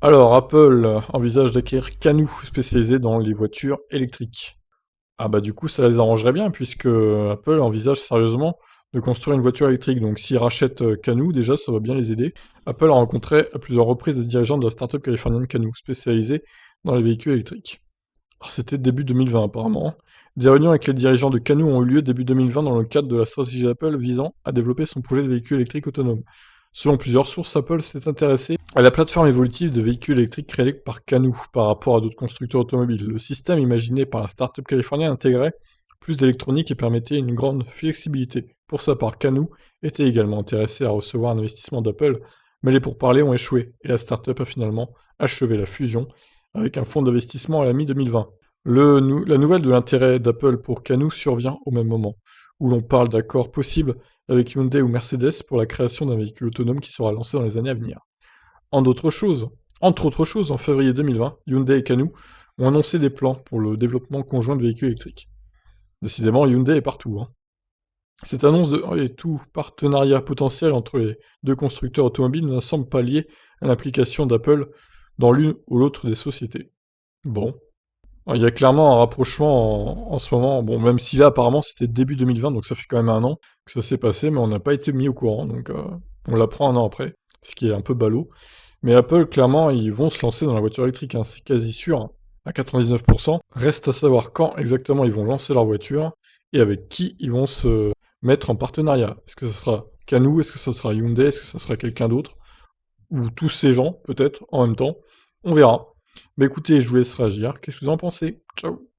Alors, Apple envisage d'acquérir Canoo, spécialisé dans les voitures électriques. Ah bah du coup, ça les arrangerait bien, puisque Apple envisage sérieusement de construire une voiture électrique. Donc s'ils rachètent Canoo, déjà, ça va bien les aider. Apple a rencontré à plusieurs reprises des dirigeants de la startup californienne Canoo, spécialisée dans les véhicules électriques. Alors, c'était début 2020 apparemment. Des réunions avec les dirigeants de Canoo ont eu lieu début 2020 dans le cadre de la stratégie d'Apple visant à développer son projet de véhicule électrique autonome. Selon plusieurs sources, Apple s'est intéressé à la plateforme évolutive de véhicules électriques créée par Canoo par rapport à d'autres constructeurs automobiles. Le système imaginé par la start-up californienne intégrait plus d'électronique et permettait une grande flexibilité. Pour sa part, Canoo était également intéressé à recevoir un investissement d'Apple, mais les pourparlers ont échoué et la start-up a finalement achevé la fusion avec un fonds d'investissement à la mi-2020. La nouvelle de l'intérêt d'Apple pour Canoo survient au même moment, où l'on parle d'accords possibles avec Hyundai ou Mercedes pour la création d'un véhicule autonome qui sera lancé dans les années à venir. Entre autres choses, en février 2020, Hyundai et Canoo ont annoncé des plans pour le développement conjoint de véhicules électriques. Décidément, Hyundai est partout, hein. Cette annonce et tout partenariat potentiel entre les deux constructeurs automobiles ne semble pas lié à l'implication d'Apple dans l'une ou l'autre des sociétés. Bon. Il y a clairement un rapprochement en ce moment, bon, même si là, apparemment, c'était début 2020, donc ça fait quand même un an que ça s'est passé, mais on n'a pas été mis au courant, donc on l'apprend un an après, ce qui est un peu ballot. Mais Apple, clairement, ils vont se lancer dans la voiture électrique, hein, c'est quasi sûr, hein, à 99%. Reste à savoir quand exactement ils vont lancer leur voiture, et avec qui ils vont se mettre en partenariat. Est-ce que ce sera Canoo, est-ce que ce sera Hyundai, est-ce que ce sera quelqu'un d'autre, ou tous ces gens, peut-être, en même temps. On verra. Bah écoutez, je vous laisse réagir. Qu'est-ce que vous en pensez? Ciao!